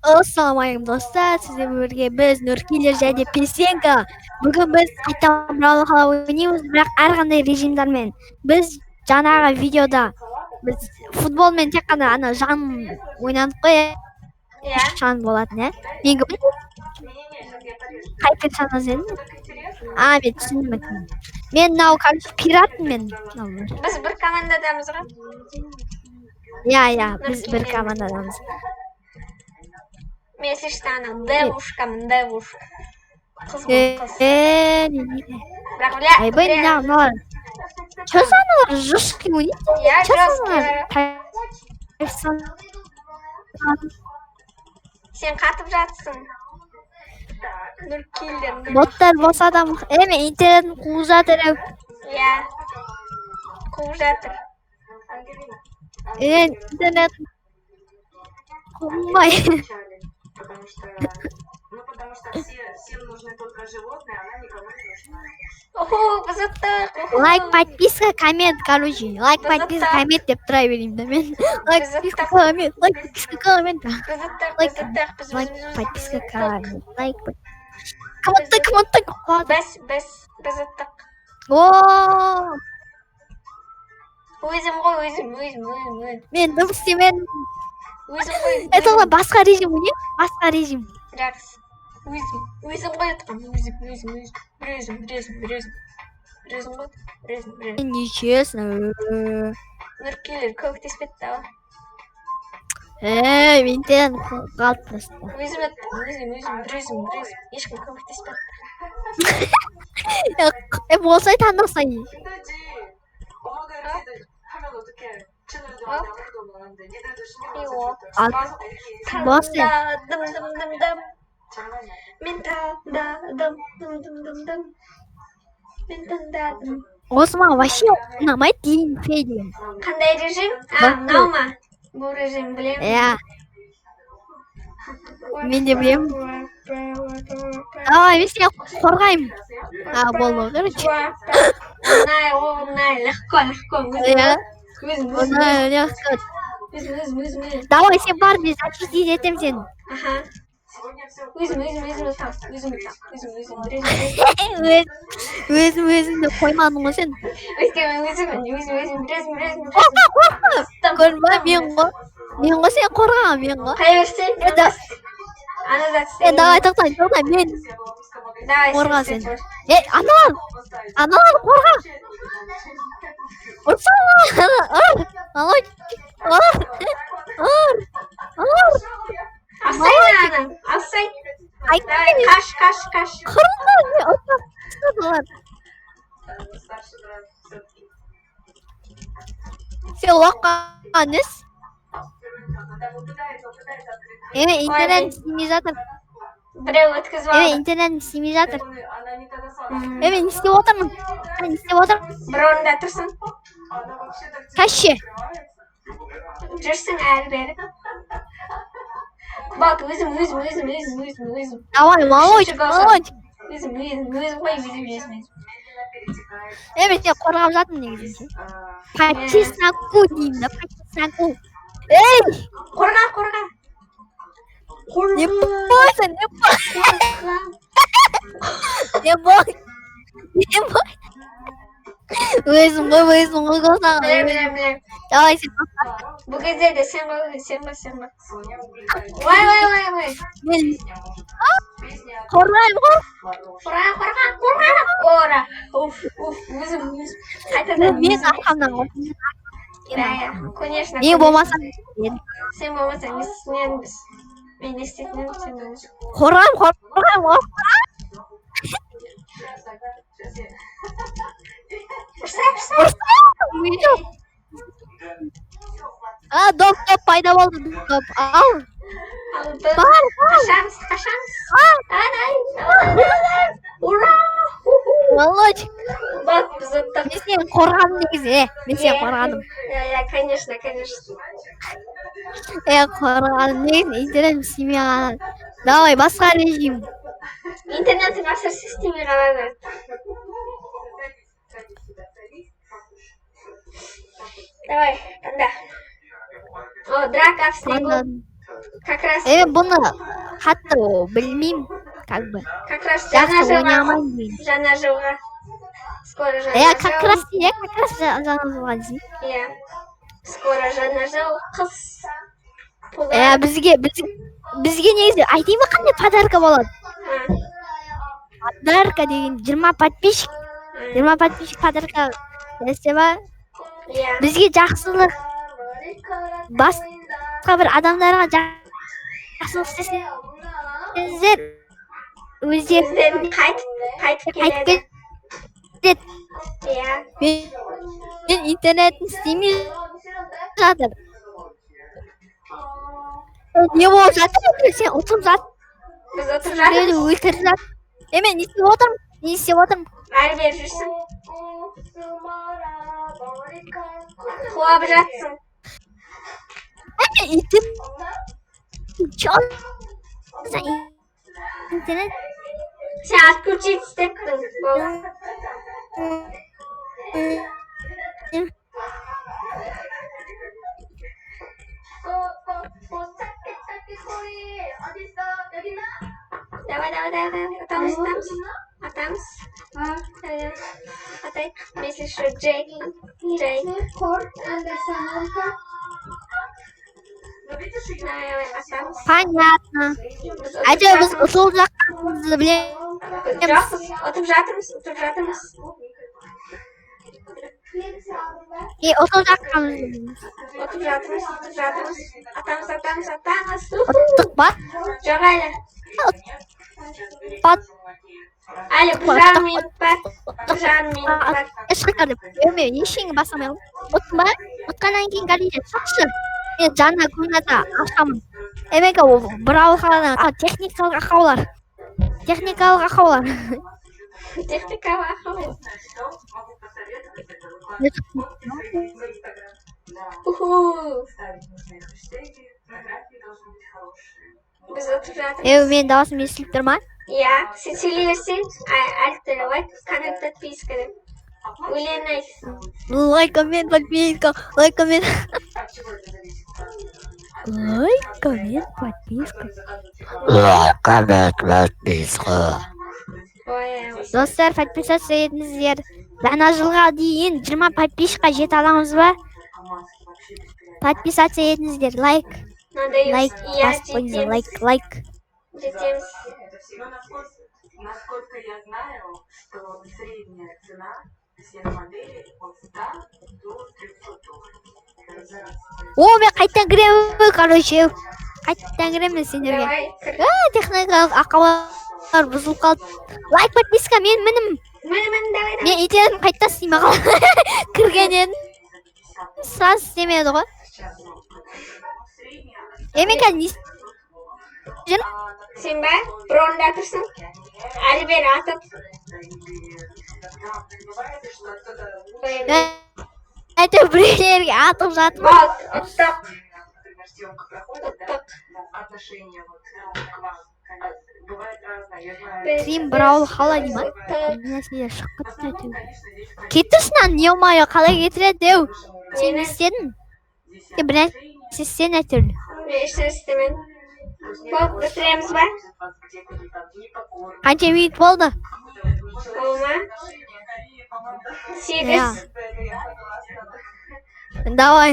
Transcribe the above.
Assalamualaikum достар, сіздермен бірге біз Нұркелер және Песенка. Бүгін біз қайтадан Brawl Hall ойнаймыз, бірақ әрқандай режимдармен. Біз жаңағы видеода біз футболмен тек қана ана жан ойнадық қой, шан болатын, Мен қай персонаж едім? Мен түсіндім. Мен мынау пиратпын мен. Біз бір командадамыз ғой. Иә, біз бір командадамыз. Мен ана девушкамын, девушка. Қызбын, қыз. Айбай, мыналар. Чё за аналар жесткий ойнайды? Иә, жесткий. Сен қатып жатсың. Нұркелер. Боттар болса да мен интернетін қуып жатыр. Иә. Қуып жатыр. Интернет қуылмай. Потому что всем нужны только животные, она никому не нужна. Охо, қызыттық. Лайк, подписка, коммент, короче. Лайк, подписка, коммент деп тұра берейін да мен. Лайк, подписка, коммент, лайк, подписка, коммент. Қызыттық. Лайк, подписка, коммент. Лайк, коммент. Біз қызыттық. Ооо. Өзім ғой. Мен дым істемен. Өзім ғой. Это басқа режим не? Басқа режим. Жақсы. Өзім ғой отқан. Өзім. Нечестно. Нұркелер көктеспетті ау. Ментен қалып просто. Өзім. Ешкім көктеспетті. Болсай таңдасай. Мен таңдадым. Осы маған вообще ұнамайды дейін фейден. Қандай режим? Мынау ма? Бұл режим білемін. Иә. Мен де білемін. Мен сені қорғаймын. Болды, короче. Оңай, легко. Оңай, легко. Давай, сен бар, мен защитить етем сені. Өзімді қоймадың ғой сен. Көрінбай, мен ғой сен қорғаған, мен ғой. Қай версия? Давай, тоқтай, мен қорға сен. Аналар қорға. Алсай. Қаш. Сен уаққа нес? Интернет істемей жатыр. Біреу өткізіп алды. Интернет істемей жатыр. Мен істеп отырмын. Бір орында тұрсың. Кәшше. Жүрсің әрі бері. Бak, өзім. Давай, Володь. Өзім ғой. Мен сен қорғап жатырмын негізінде. Патиснаку деймін да, патиснаку. Ей! Қорға. Не бойся. Не бой. Өзім ғой қосаң. Білем. Давай, сен қосаң. Бұл кезде де сен ғой. Ой. Мен қорғаймын ғой. Қорға. Ора. Өзім. Қайтадан. Мен арқамнан ғой. Иә, конечно. Не болмасам. Сен болмасаң, мен не істейтінім сен болмасаң. Қорғаймын. Доп пайда болды. Ал. Қашамыз. Ура! Володь. Бak, біз оттық. Мен сені қорғадым негізі. Мен сені қорғадым. Иә, конечно. Қорғадым негізі. Интернет істемей қалады. Давай, басқа режим. Интернетті әсіресе істемей қалады. Давай, таңда. О, драка в снегу. Anladım. Как раз, Bunu hatta o bilmeyeyim. Как бы. как раз Жақсы жана жылға. ойнамаймын деймін. Жана жылға. Скоро жана Как жыл. раз иә, как раз жаңа жылға дейсің. Иә. Скоро жана жыл. Қыс. Пулар. Бізге негізі айтайын ба қандай подарка болады? А, Подарка деген 20 подписчик. 20 подписчик подарка десе ба? Иә. Бізге жақсылық басқа бір адамдарға жақсылық істесеңіздер өздері Өздерін қайтып келеді. кетеді. Иә. Мен интернетін істемей жатыр. Не болып жатыр? Сен ұтып жатыр. Біз отырып жатырмыз. Өлтіріп жатыр. Мен не істеп отырмын? Әрі бері жүрсің. Құлап жатсың. İtip çok internet Сен отключить істептің. Болды. Давай. Атамыз. Атай. Если что, Джейк. Давай, атамыз. Понятно. Acaba biz ısılacağımızı bile Жоқпыз. Отырып жатырмыз. ısılacağımızı Отырып жатырмыз. Атамыз. Отtık bak. Жоқ әлі. Pat. Әлі 1,5 минут бар. 1,5 минут бар. Çıkardım. Ömür yeşil basamıyorum. Otma. Otkandan keyin galeriye sakşı. Жаңа комната ашамын. Эмеге браузердан техникалық ақаулар. Техникалық ақау. Уху. Біз отырып жатырмыз. Мен дауысым естіліп тұр ма? Иә, сен сөйлей берсең, әртүрлі лайк, коммент, подписка деп. Өлең айт. Лайк, коммент, подписка. Лайк, коммент, подписка. Достар, подписаться етіңіздер. Жаңа жылға дейін 20 подписчикқа жете аламыз ба? Подписаться етіңіздер. Лайк басып қойыңыздар. Лайк. Жетеміз. Но насколько я знаю, что средняя цена всех моделей от 100 до 300 долларов. Мен қайттан кіремін, короче. Қайттан кіремін сендерге. Давай, кір. Техникалық ақаулар бұзылып қалды. Лайк, подписка, менім. Давай. Мен интернетім қайтта істемей қалды. Кірген едім. Сразу істемеді ғой. Мен қазір не істеймін? Сен бе? Бронда тұрсың. Әлі бері атып. Әйтеуір біреулерге атып жатыр. Бол, ұттық. Крим Браул қалай дей ма? Нәрселер шыққыт әйтеуір. Кетірсін, не олмайы қалай кетіреді деу. Сен не істедің? Бір нәрсе істедің әйтеуір. Мен ешнәрсе істемедім. Бол, бітіреміз ба? Қанша минут болды? Ол ма? 8. Давай.